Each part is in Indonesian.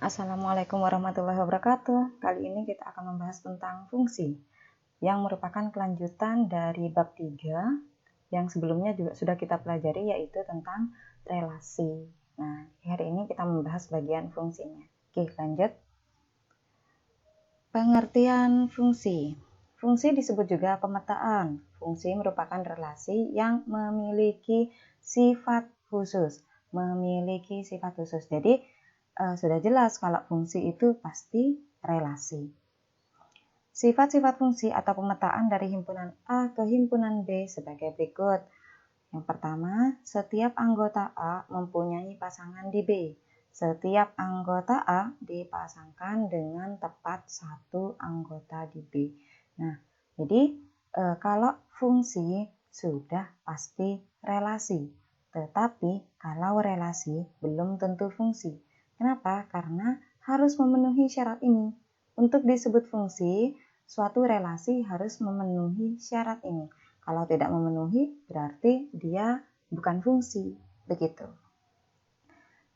Assalamualaikum warahmatullahi wabarakatuh. Kali ini kita akan membahas tentang fungsi yang merupakan kelanjutan dari bab 3 yang sebelumnya juga sudah kita pelajari, yaitu tentang relasi. Nah, hari ini kita membahas bagian fungsinya. Oke, lanjut. Pengertian fungsi. Fungsi disebut juga pemetaan. Fungsi merupakan relasi yang memiliki sifat khusus. Jadi, sudah jelas kalau fungsi itu pasti relasi. Sifat-sifat fungsi atau pemetaan dari himpunan A ke himpunan B sebagai berikut. Yang pertama, setiap anggota A mempunyai pasangan di B. Setiap anggota A dipasangkan dengan tepat satu anggota di B. Nah, jadi kalau fungsi sudah pasti relasi. Tetapi kalau relasi belum tentu fungsi. Kenapa? Karena harus memenuhi syarat ini. Untuk disebut fungsi, suatu relasi harus memenuhi syarat ini. Kalau tidak memenuhi, berarti dia bukan fungsi. Begitu.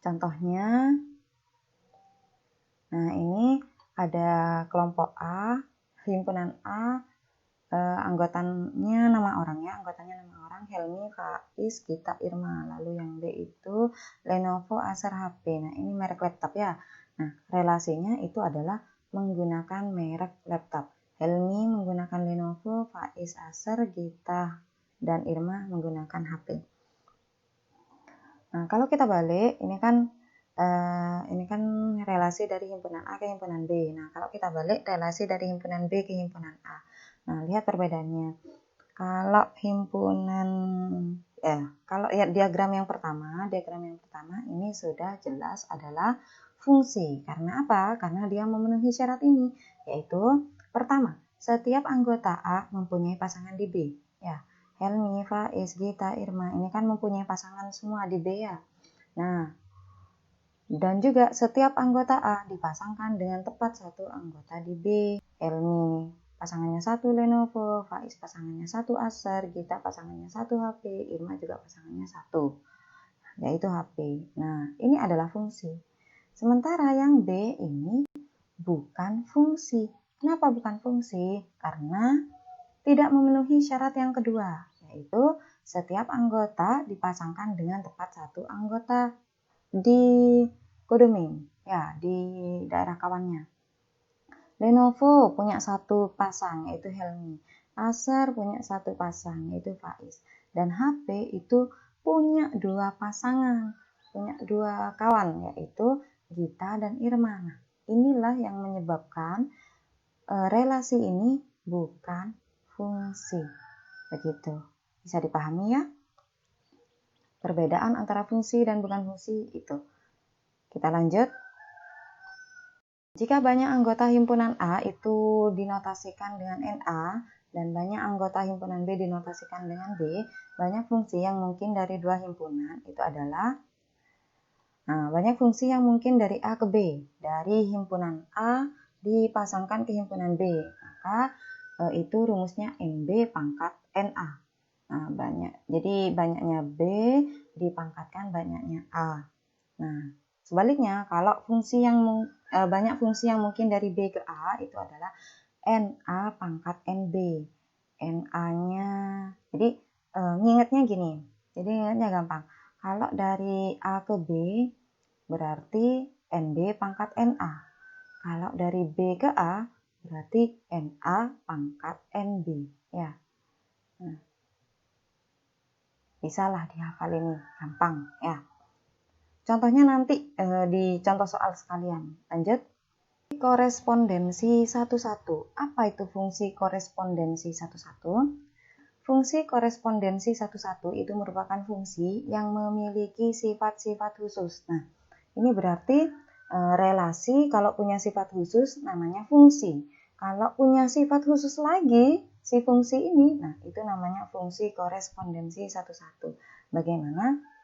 Contohnya, nah ini ada kelompok A, himpunan A, anggotanya nama orang, Helmi, Faiz, Gita, Irma. Lalu yang B itu Lenovo, Acer, HP. Nah, ini merek laptop ya. Nah, relasinya itu adalah menggunakan merek laptop. Helmi menggunakan Lenovo, Faiz Acer, Gita dan Irma menggunakan HP. Nah, kalau kita balik, ini kan relasi dari himpunan A ke himpunan B. Nah, kalau kita balik relasi dari himpunan B ke himpunan A. Nah, lihat perbedaannya. Kalau diagram yang pertama ini sudah jelas adalah fungsi. Karena apa? Karena dia memenuhi syarat ini, yaitu pertama, setiap anggota A mempunyai pasangan di B. Ya, Helmi, Faiz, Gita, Irma ini kan mempunyai pasangan semua di B ya. Nah, dan juga setiap anggota A dipasangkan dengan tepat satu anggota di B. Helmi pasangannya 1 Lenovo, Faiz pasangannya 1 Acer, Gita pasangannya 1 HP, Irma juga pasangannya 1, yaitu HP. Nah, ini adalah fungsi. Sementara yang B ini bukan fungsi. Kenapa bukan fungsi? Karena tidak memenuhi syarat yang kedua, yaitu setiap anggota dipasangkan dengan tepat satu anggota di kodomain, ya, di daerah kawannya. Lenovo punya satu pasang, yaitu Helmi. Acer punya satu pasang, yaitu Faiz. Dan HP itu punya dua pasangan, punya dua kawan, yaitu Gita dan Irma. Nah, inilah yang menyebabkan relasi ini bukan fungsi. Begitu. Bisa dipahami ya? Perbedaan antara fungsi dan bukan fungsi itu. Kita lanjut. Jika banyak anggota himpunan A itu dinotasikan dengan NA dan banyak anggota himpunan B dinotasikan dengan B, banyak fungsi yang mungkin dari dua himpunan itu adalah banyak fungsi yang mungkin dari A ke B. Dari himpunan A dipasangkan ke himpunan B, maka itu rumusnya NB pangkat NA. Nah, jadi banyaknya B dipangkatkan banyaknya A. Nah, sebaliknya, kalau banyak fungsi yang mungkin dari B ke A itu adalah NA pangkat NB. NA-nya, jadi ngingetnya gini. Jadi ingatnya gampang. Kalau dari A ke B berarti NB pangkat NA. Kalau dari B ke A berarti NA pangkat NB. Ya. Nah, bisalah dihafal ini, gampang ya. Contohnya nanti di contoh soal sekalian. Lanjut. Korespondensi 1-1. Apa itu fungsi korespondensi 1-1? Fungsi korespondensi 1-1 itu merupakan fungsi yang memiliki sifat-sifat khusus. Nah, ini berarti relasi kalau punya sifat khusus namanya fungsi. Kalau punya sifat khusus lagi, si fungsi ini, nah itu namanya fungsi korespondensi 1-1. Bagaimana?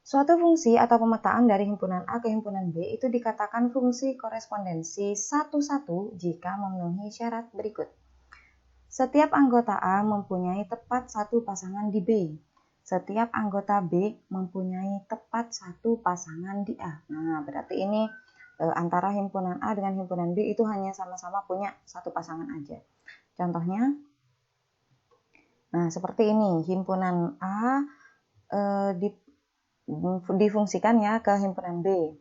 Suatu fungsi atau pemetaan dari himpunan A ke himpunan B itu dikatakan fungsi korespondensi 1-1 jika memenuhi syarat berikut. Setiap anggota A mempunyai tepat satu pasangan di B. setiap anggota B mempunyai tepat satu pasangan di A. Nah, berarti ini antara himpunan A dengan himpunan B itu hanya sama-sama punya satu pasangan aja. Contohnya, nah seperti ini, himpunan A difungsikan ya ke himpunan B.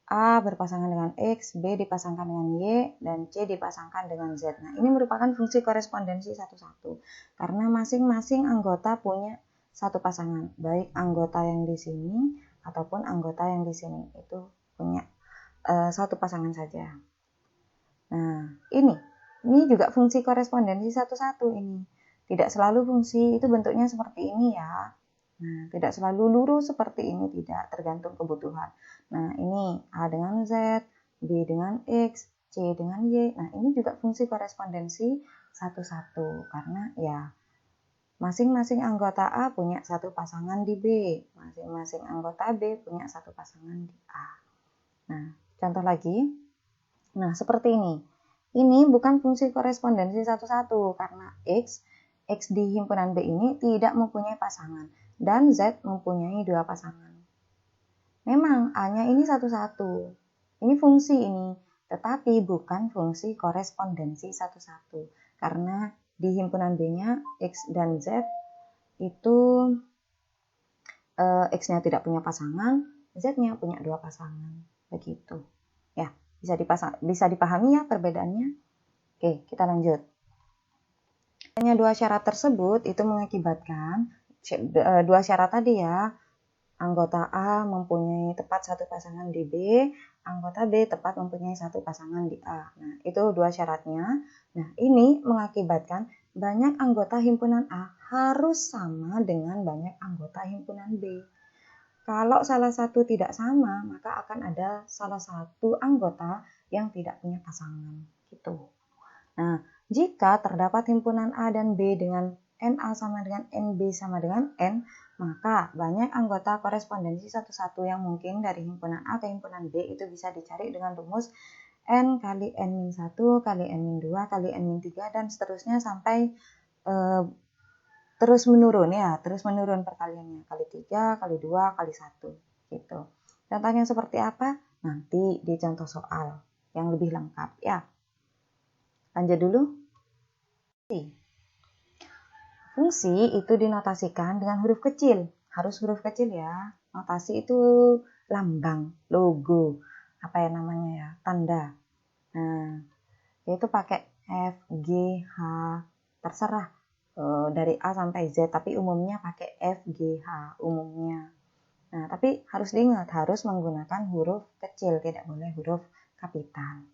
A berpasangan dengan X, B dipasangkan dengan Y, dan C dipasangkan dengan Z. Nah, ini merupakan fungsi korespondensi satu-satu. Karena masing-masing anggota punya satu pasangan. Baik anggota yang di sini ataupun anggota yang di sini. Itu punya satu pasangan saja. Nah, ini juga fungsi korespondensi satu-satu ini. Tidak selalu fungsi itu bentuknya seperti ini ya. Nah, tidak selalu lurus seperti ini, tidak, tergantung kebutuhan. Nah, ini A dengan Z, B dengan X, C dengan Y. Nah, ini juga fungsi korespondensi satu-satu, karena ya masing-masing anggota A punya satu pasangan di B, masing-masing anggota B punya satu pasangan di A. Nah, contoh lagi. Nah, seperti ini. Ini bukan fungsi korespondensi satu-satu, karena X di himpunan B ini tidak mempunyai pasangan. Dan Z mempunyai dua pasangan. Memang A-nya ini satu-satu. Ini fungsi ini, tetapi bukan fungsi korespondensi satu-satu. Karena di himpunan B-nya X dan Z itu X-nya tidak punya pasangan, Z-nya punya dua pasangan. Begitu. Ya, bisa dipahami ya perbedaannya. Oke, kita lanjut. Hanya dua syarat tersebut itu mengakibatkan dua syarat tadi ya, anggota A mempunyai tepat satu pasangan di B, anggota B tepat mempunyai satu pasangan di A. Nah, itu dua syaratnya. Nah, ini mengakibatkan banyak anggota himpunan A harus sama dengan banyak anggota himpunan B. Kalau salah satu tidak sama, maka akan ada salah satu anggota yang tidak punya pasangan. Gitu. Nah, jika terdapat himpunan A dan B dengan NA sama dengan NB sama dengan N, maka banyak anggota korespondensi satu-satu yang mungkin dari himpunan A ke himpunan B itu bisa dicari dengan rumus N kali N-1 kali N-2 kali N-3 dan seterusnya sampai terus menurun ya, terus menurun perkaliannya, kali 3, kali 2, kali 1 gitu. Contohnya seperti apa? Nanti di contoh soal yang lebih lengkap ya. Lanjut dulu. Fungsi itu dinotasikan dengan huruf kecil. Harus huruf kecil ya. Notasi itu lambang, logo, apa ya namanya ya, tanda. Nah, yaitu pakai F, G, H, terserah dari A sampai Z, tapi umumnya pakai F, G, H umumnya. Nah, tapi harus diingat, harus menggunakan huruf kecil, tidak boleh huruf kapital.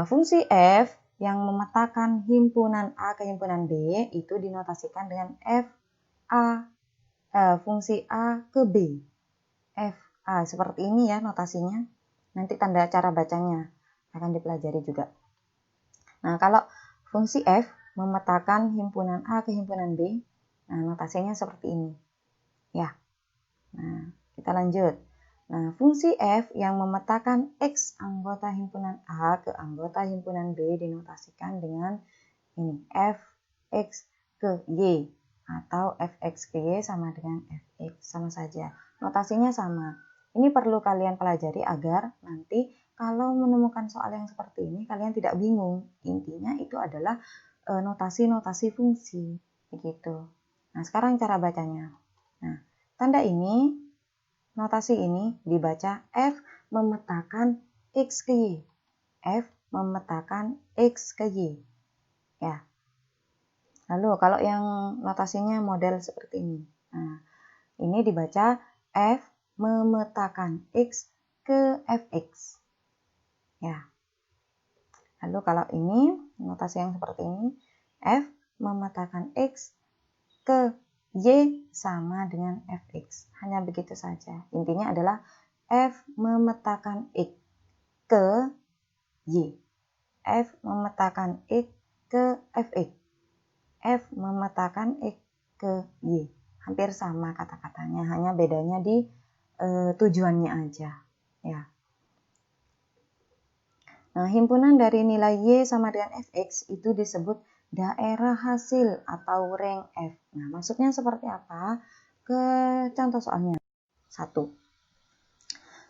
Fungsi F yang memetakan himpunan A ke himpunan B itu dinotasikan dengan fungsi A ke B. F A seperti ini ya notasinya. Nanti tanda cara bacanya akan dipelajari juga. Nah, kalau fungsi F memetakan himpunan A ke himpunan B, nah notasinya seperti ini. Ya. Nah, kita lanjut. Nah, fungsi F yang memetakan X anggota himpunan A ke anggota himpunan B dinotasikan dengan ini, Fx ke Y atau Fx ke Y sama dengan Fx, sama saja. Notasinya sama. Ini perlu kalian pelajari agar nanti kalau menemukan soal yang seperti ini kalian tidak bingung. Intinya itu adalah notasi-notasi fungsi, begitu. Nah, sekarang cara bacanya. Nah, tanda ini, notasi ini dibaca F memetakan X ke Y. F memetakan X ke Y. Ya. Lalu kalau yang notasinya model seperti ini. Nah, ini dibaca F memetakan X ke Fx. Ya. Lalu kalau ini notasi yang seperti ini, F memetakan X ke Y sama dengan Fx. Hanya begitu saja. Intinya adalah F memetakan X ke Y. F memetakan X ke Fx. F memetakan X ke Y. Hampir sama kata-katanya, hanya bedanya di tujuannya aja. Ya. Nah, himpunan dari nilai Y sama dengan Fx itu disebut daerah hasil atau rank F. Nah, maksudnya seperti apa? Ke contoh soalnya. 1.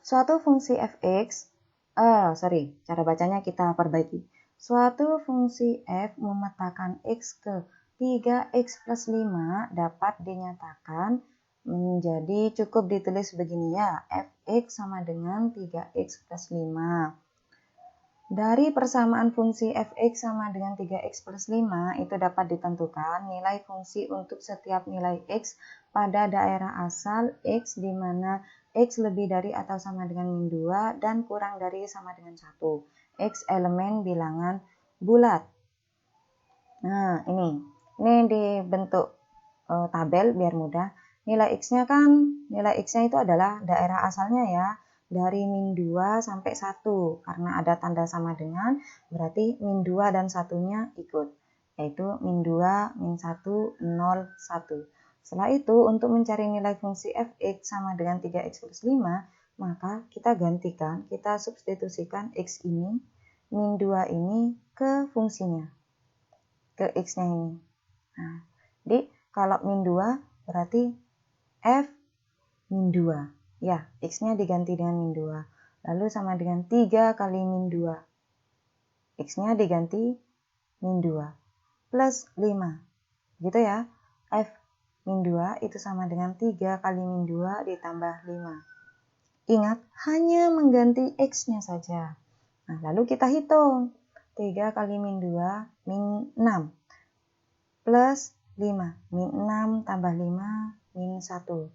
Suatu fungsi fx, cara bacanya kita perbaiki. Suatu fungsi f memetakan x ke 3x plus 5 dapat dinyatakan menjadi cukup ditulis begini ya, fx sama dengan 3x plus 5. Dari persamaan fungsi fx sama dengan 3x plus 5 itu dapat ditentukan nilai fungsi untuk setiap nilai x pada daerah asal x di mana x lebih dari atau sama dengan min 2 dan kurang dari sama dengan 1. X elemen bilangan bulat. Nah, ini dibentuk tabel biar mudah. Nilai x-nya itu adalah daerah asalnya ya. Dari min 2 sampai 1. Karena ada tanda sama dengan, berarti min 2 dan 1-nya ikut. Yaitu min 2, min 1, 0, 1. Setelah itu, untuk mencari nilai fungsi fx sama dengan 3x plus 5, maka kita gantikan, kita substitusikan x ini, min 2 ini ke fungsinya. Ke x-nya ini. Nah, jadi kalau min 2 berarti f min 2. Ya, x-nya diganti dengan min 2. Lalu sama dengan 3 kali min 2. X-nya diganti min 2. Plus 5. Gitu ya. F min 2 itu sama dengan 3 kali min 2 ditambah 5. Ingat, hanya mengganti x-nya saja. Nah, lalu kita hitung. 3 kali min 2, min 6. Plus 5. Min 6 tambah 5, min 1.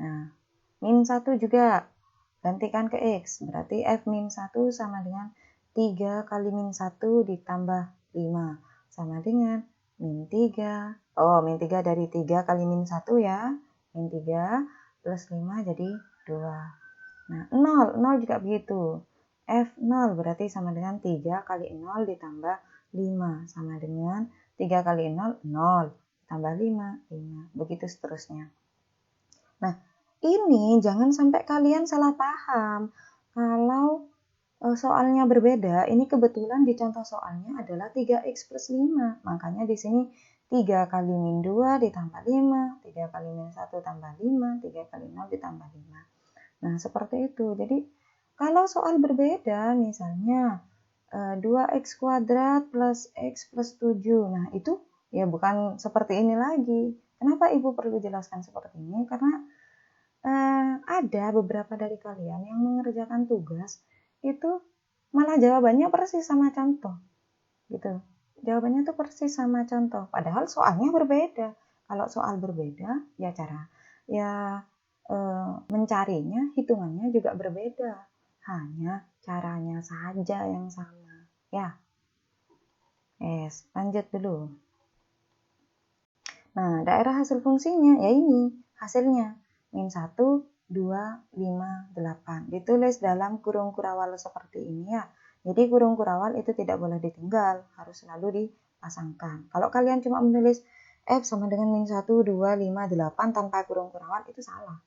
Nah, min 1 juga gantikan ke x, berarti f min 1 sama dengan 3 kali min 1 ditambah 5, sama dengan min 3. Min 3 dari 3 kali min 1 ya, min 3 plus 5 jadi 2. Nah, 0 juga begitu. F 0 berarti sama dengan 3 kali 0 ditambah 5, sama dengan 3 kali 0, 0, tambah 5, 5. Begitu seterusnya. Nah, ini jangan sampai kalian salah paham. Kalau soalnya berbeda, ini kebetulan di contoh soalnya adalah 3x plus 5. Makanya di sini 3 kali min 2 ditambah 5, 3 kali min 1 tambah 5, 3 kali 0 ditambah 5. Nah, seperti itu. Jadi, kalau soal berbeda, misalnya 2x kuadrat plus x plus 7. Nah, itu ya bukan seperti ini lagi. Kenapa Ibu perlu jelaskan seperti ini? Karena ada beberapa dari kalian yang mengerjakan tugas itu malah jawabannya persis sama contoh gitu. Jawabannya tuh persis sama contoh, padahal soalnya berbeda. Kalau soal berbeda ya cara mencarinya, hitungannya juga berbeda, hanya caranya saja yang sama ya. Lanjut dulu. Nah, daerah hasil fungsinya ya ini hasilnya min 1, 2, 5, 8. Ditulis dalam kurung kurawal seperti ini ya. Jadi kurung kurawal itu tidak boleh ditinggal, harus selalu dipasangkan. Kalau kalian cuma menulis F sama dengan min 1, 2, 5, 8 tanpa kurung kurawal itu salah.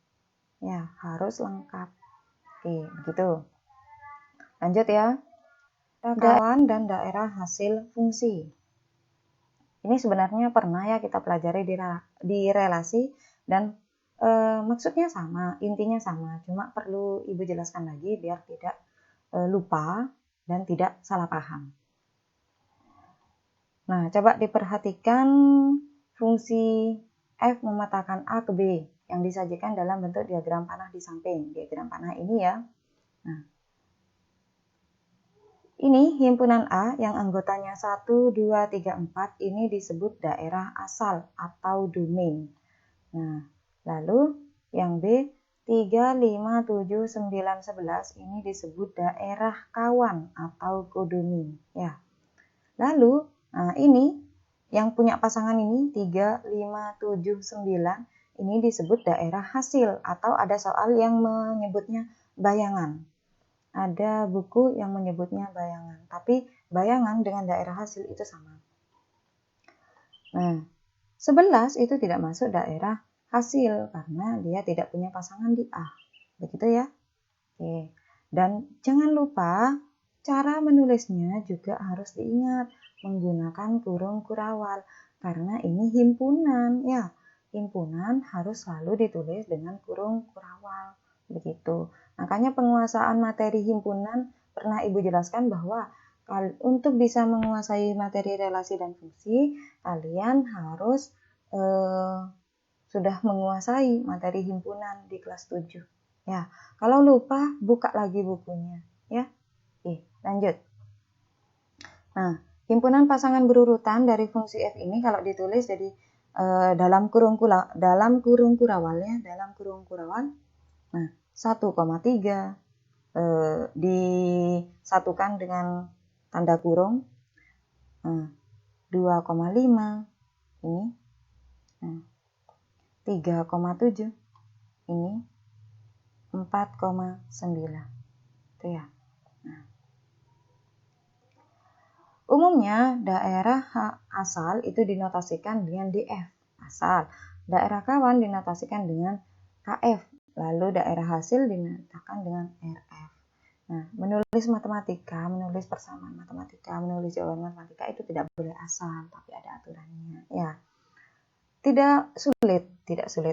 Ya, harus lengkap. Oke, begitu. Lanjut ya. Kawan dan daerah hasil fungsi. Ini sebenarnya pernah ya kita pelajari di relasi dan maksudnya sama, intinya sama, cuma perlu Ibu jelaskan lagi biar tidak lupa dan tidak salah paham. Nah, coba diperhatikan fungsi f memetakan A ke B yang disajikan dalam bentuk diagram panah di samping. Diagram panah ini ya. Nah, ini himpunan A yang anggotanya 1, 2, 3, 4 ini disebut daerah asal atau domain. Nah, lalu yang B 3, 5, 7, 9, 11 ini disebut daerah kawan atau kodomin ya. Lalu, nah ini yang punya pasangan ini 3, 5, 7, 9 ini disebut daerah hasil atau ada soal yang menyebutnya bayangan. Ada buku yang menyebutnya bayangan, tapi bayangan dengan daerah hasil itu sama. Nah, 11 itu tidak masuk daerah hasil karena dia tidak punya pasangan di A. Begitu ya? Oke. Dan jangan lupa cara menulisnya juga harus diingat. menggunakan kurung kurawal karena ini himpunan ya. Himpunan harus selalu ditulis dengan kurung kurawal. Begitu. Makanya penguasaan materi himpunan pernah Ibu jelaskan bahwa untuk bisa menguasai materi relasi dan fungsi, kalian harus sudah menguasai materi himpunan di kelas 7. Ya, kalau lupa buka lagi bukunya ya. Oke, lanjut. Nah, himpunan pasangan berurutan dari fungsi F ini kalau ditulis jadi dalam kurung kurawal ya, dalam kurung kurawal. Nah, 1,3 disatukan dengan tanda kurung. 2,5 ini. 3,7 ini. 4,9. Itu ya. Nah. Umumnya daerah asal itu dinotasikan dengan DF, asal. Daerah kawan dinotasikan dengan KF, lalu daerah hasil dinamakan dengan RF. Nah, menulis matematika, menulis persamaan matematika, menulis jawaban matematika itu tidak boleh asal, tapi ada aturannya. Ya, tidak sulit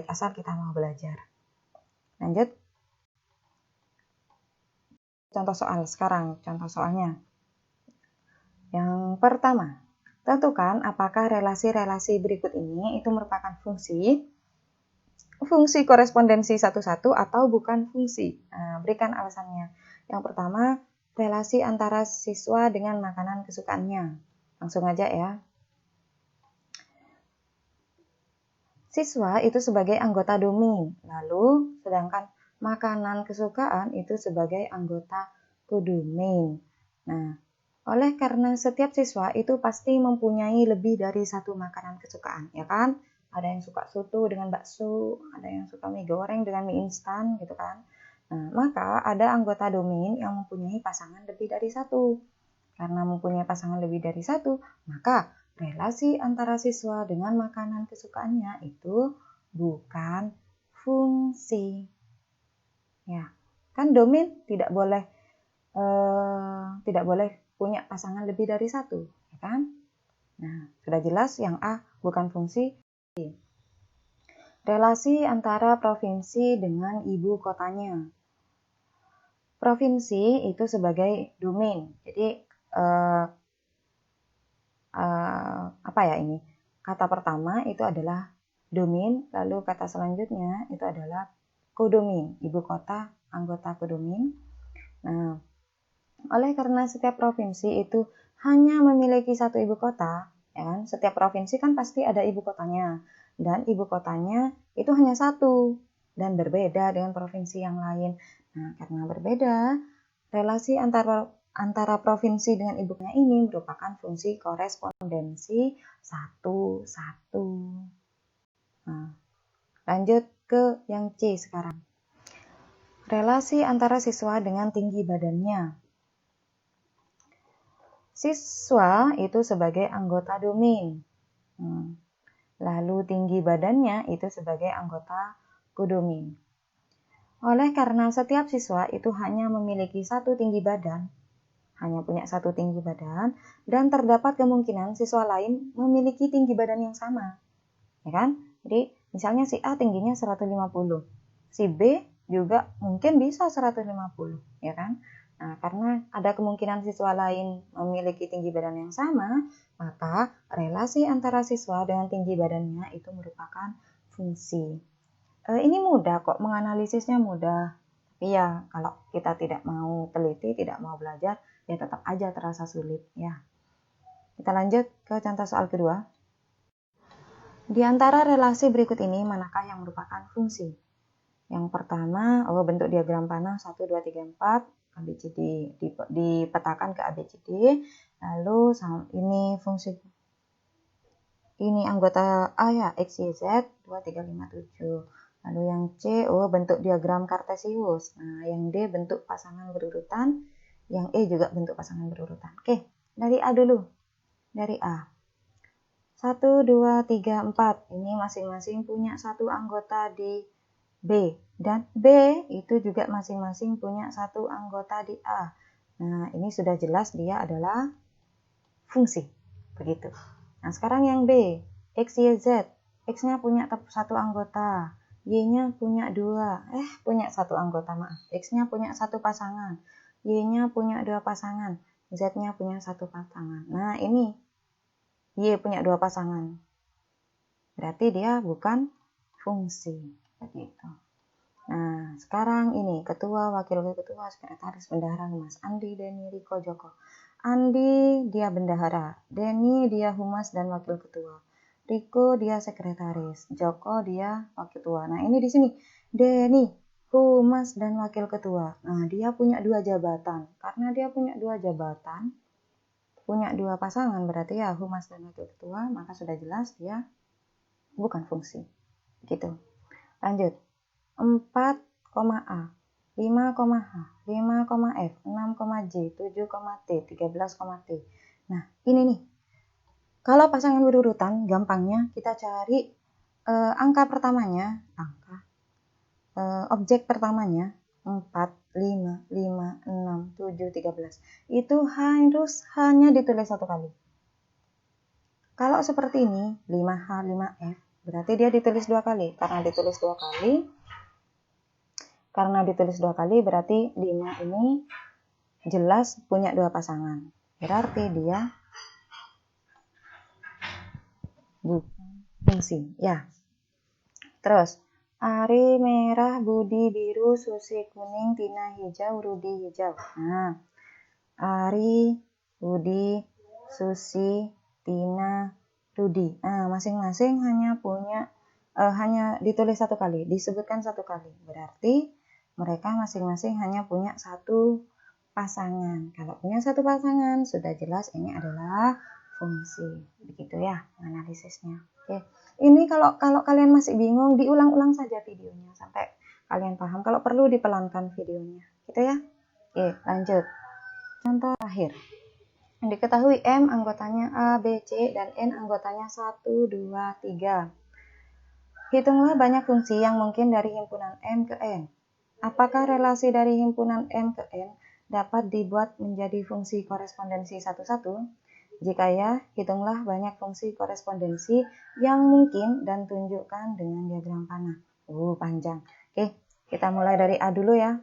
asal kita mau belajar. Lanjut. Contoh soal sekarang, contoh soalnya. Yang pertama, tentukan apakah relasi-relasi berikut ini itu merupakan fungsi korespondensi satu-satu atau bukan fungsi. Nah, berikan alasannya. Yang pertama, relasi antara siswa dengan makanan kesukaannya. Langsung aja ya. Siswa itu sebagai anggota domain, lalu sedangkan makanan kesukaan itu sebagai anggota kodomain. Nah, oleh karena setiap siswa itu pasti mempunyai lebih dari satu makanan kesukaan, ya kan? Ada yang suka soto dengan bakso, ada yang suka mie goreng dengan mie instan, gitu kan? Nah, maka ada anggota domain yang mempunyai pasangan lebih dari satu. Karena mempunyai pasangan lebih dari satu, maka relasi antara siswa dengan makanan kesukaannya itu bukan fungsi. Ya, kan domain tidak boleh punya pasangan lebih dari satu, ya kan? Nah, sudah jelas yang A bukan fungsi. Relasi antara provinsi dengan ibu kotanya. Provinsi itu sebagai domain. Jadi apa ya ini? Kata pertama itu adalah domain, lalu kata selanjutnya itu adalah kodomin, ibu kota, anggota kodomin. Nah, oleh karena setiap provinsi itu hanya memiliki satu ibu kota, ya kan? Setiap provinsi kan pasti ada ibu kotanya, dan ibu kotanya itu hanya satu dan berbeda dengan provinsi yang lain. Nah, karena berbeda, relasi antara provinsi dengan ibu kotanya ini merupakan fungsi korespondensi satu-satu. Nah, lanjut ke yang C sekarang. Relasi antara siswa dengan tinggi badannya. Siswa itu sebagai anggota domain. Lalu tinggi badannya itu sebagai anggota kodomin. Oleh karena setiap siswa itu hanya memiliki satu tinggi badan, hanya punya satu tinggi badan, dan terdapat kemungkinan siswa lain memiliki tinggi badan yang sama. Ya kan? Jadi misalnya si A tingginya 150, si B juga mungkin bisa 150, ya kan? Nah, karena ada kemungkinan siswa lain memiliki tinggi badan yang sama, maka relasi antara siswa dengan tinggi badannya itu merupakan fungsi. Ini mudah kok, menganalisisnya mudah. Tapi ya, kalau kita tidak mau teliti, tidak mau belajar, ya tetap aja terasa sulit. Ya. Kita lanjut ke contoh soal kedua. Di antara relasi berikut ini, manakah yang merupakan fungsi? Yang pertama, bentuk diagram panah 1, 2, 3, 4. ABCD dipetakan ke ABCD, lalu ini fungsi ini anggota A ya, X, Y, Z 2, 3, 5, 7. Lalu yang C bentuk diagram kartesius. Nah, yang D bentuk pasangan berurutan, yang E juga bentuk pasangan berurutan. Oke, dari A dulu. Dari A. 1, 2, 3, 4. Ini masing-masing punya satu anggota di B, dan B itu juga masing-masing punya satu anggota di A. Nah, ini sudah jelas dia adalah fungsi. begitu. Nah, sekarang yang B, X, Y, Z. X-nya punya satu anggota, Y-nya punya dua, punya satu anggota, maaf. X-nya punya satu pasangan, Y-nya punya dua pasangan, Z-nya punya satu pasangan. Nah, ini Y punya dua pasangan. Berarti dia bukan fungsi, begitu. Nah, sekarang ini ketua, wakil ketua, sekretaris, bendahara, humas. Andi, Denny, Riko, Joko. Andi dia bendahara, Denny dia humas dan wakil ketua, Riko dia sekretaris, Joko dia wakil ketua. Nah, ini di sini Denny humas dan wakil ketua. Nah, dia punya dua jabatan. Karena dia punya dua jabatan, punya dua pasangan, berarti ya humas dan wakil ketua, maka sudah jelas dia bukan fungsi. Gitu. Lanjut. 4, A, 5, H, 5, F, 6, J, 7, T, 13, T. Nah, ini nih. Kalau pasangan berurutan, gampangnya kita cari angka pertamanya, objek pertamanya 4, 5, 6, 7, 13. Itu harus hanya ditulis satu kali. Kalau seperti ini, 5H, 5F, berarti dia ditulis dua kali. Karena ditulis dua kali berarti 5 ini jelas punya dua pasangan. Berarti dia bukan fungsi. Ya. Terus, Ari merah, Budi biru, Susi kuning, Tina hijau, Rudi hijau. Nah, Ari, Budi, Susi, Tina, Rudi. Nah, masing-masing hanya ditulis satu kali, disebutkan satu kali. Berarti mereka masing-masing hanya punya satu pasangan. Kalau punya satu pasangan, sudah jelas ini adalah fungsi. Begitu ya analisisnya. Oke. Ini kalau kalian masih bingung, diulang-ulang saja videonya sampai kalian paham. Kalau perlu dipelankan videonya. Gitu ya. Oke, lanjut. Contoh terakhir. Diketahui M anggotanya A, B, C, dan N anggotanya 1, 2, 3. Hitunglah banyak fungsi yang mungkin dari himpunan M ke N. Apakah relasi dari himpunan M ke N dapat dibuat menjadi fungsi korespondensi satu-satu? Jika ya, hitunglah banyak fungsi korespondensi yang mungkin dan tunjukkan dengan diagram panah. Panjang. Oke, kita mulai dari A dulu ya.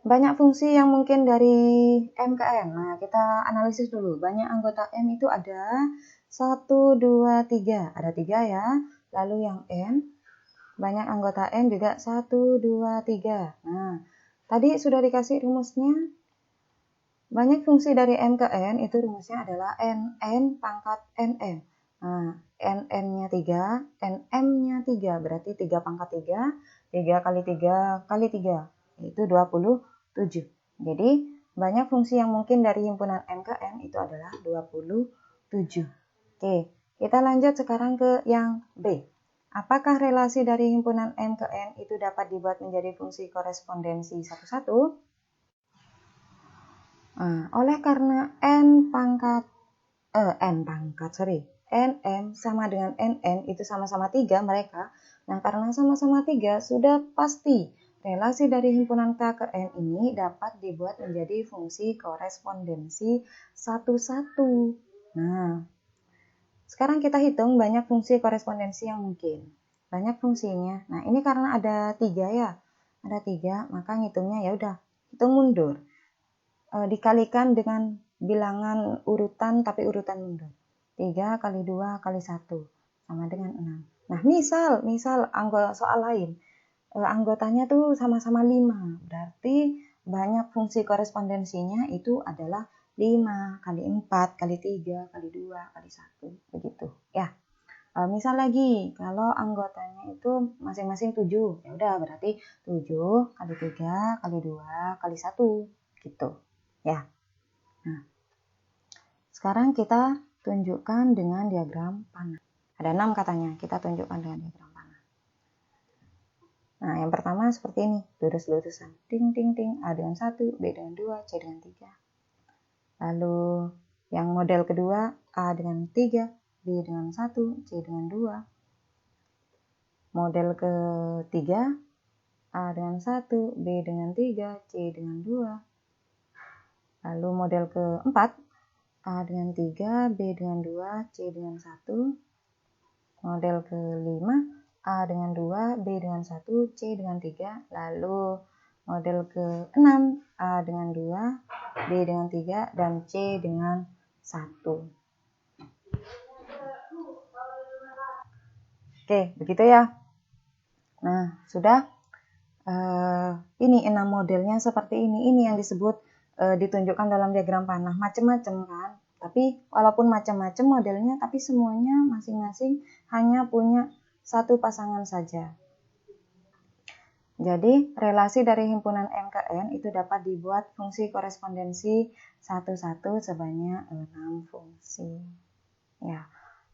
Banyak fungsi yang mungkin dari M ke N. Nah, kita analisis dulu. Banyak anggota M itu ada 1, 2, 3. Ada 3 ya. Lalu yang N, banyak anggota N juga 1, 2, 3. Nah, tadi sudah dikasih rumusnya. Banyak fungsi dari M ke N itu rumusnya adalah NN pangkat NM. Nah, NN-nya 3, NM-nya 3. Berarti 3 pangkat 3, 3 kali 3 kali 3. Itu 27. Jadi, banyak fungsi yang mungkin dari himpunan M ke N itu adalah 27. Oke, kita lanjut sekarang ke yang B. Apakah relasi dari himpunan M ke N itu dapat dibuat menjadi fungsi korespondensi satu-satu? Nah, oleh karena NM sama dengan NN itu sama-sama 3 mereka. Nah, karena sama-sama 3 sudah pasti relasi dari himpunan K ke N ini dapat dibuat menjadi fungsi korespondensi satu-satu. Nah, sekarang kita hitung banyak fungsi korespondensi yang mungkin. Banyak fungsinya. Nah, ini karena ada 3 ya. Ada 3, maka ngitungnya ya udah, hitung mundur. Dikalikan dengan bilangan urutan tapi urutan mundur. 3 kali 2 kali 1 sama dengan 6. Nah, misal soal lain. Anggotanya tuh sama-sama 5. Berarti banyak fungsi korespondensinya itu adalah 5 kali 4 kali 3 kali 2 kali 1 begitu ya. Misal lagi kalau anggotanya itu masing-masing 7, ya udah berarti 7 kali 3 kali 2 kali 1 gitu ya. Nah, sekarang kita tunjukkan dengan diagram panah. Ada 6 katanya, kita tunjukkan dengan diagram panah. Nah, yang pertama seperti ini, lurus-lurusan. Ting, ting, ting, A dengan 1, B dengan 2, C dengan 3. Lalu yang model kedua, A dengan 3, B dengan 1, C dengan 2. Model ketiga, A dengan 1, B dengan 3, C dengan 2. Lalu model keempat, A dengan 3, B dengan 2, C dengan 1. Model kelima, A dengan 2, B dengan 1, C dengan 3. Lalu model ke-6, A dengan 2, B dengan 3, dan C dengan 1. Oke, begitu ya. Nah, sudah. Ini 6 modelnya seperti ini. Ini yang disebut ditunjukkan dalam diagram panah. Macam-macam kan. Tapi walaupun macam-macam modelnya, tapi semuanya masing-masing hanya punya satu pasangan saja. Jadi, relasi dari himpunan M ke N itu dapat dibuat fungsi korespondensi satu-satu sebanyak 6 fungsi. Ya.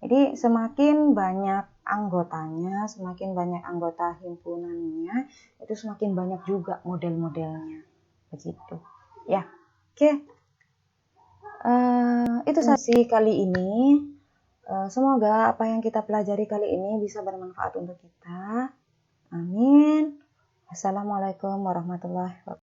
Jadi, semakin banyak anggotanya, semakin banyak anggota himpunannya, itu semakin banyak juga model-modelnya. Begitu. Ya. Oke. Itu sesi kali ini. Semoga apa yang kita pelajari kali ini bisa bermanfaat untuk kita. Amin. Assalamualaikum warahmatullahi wabarakatuh.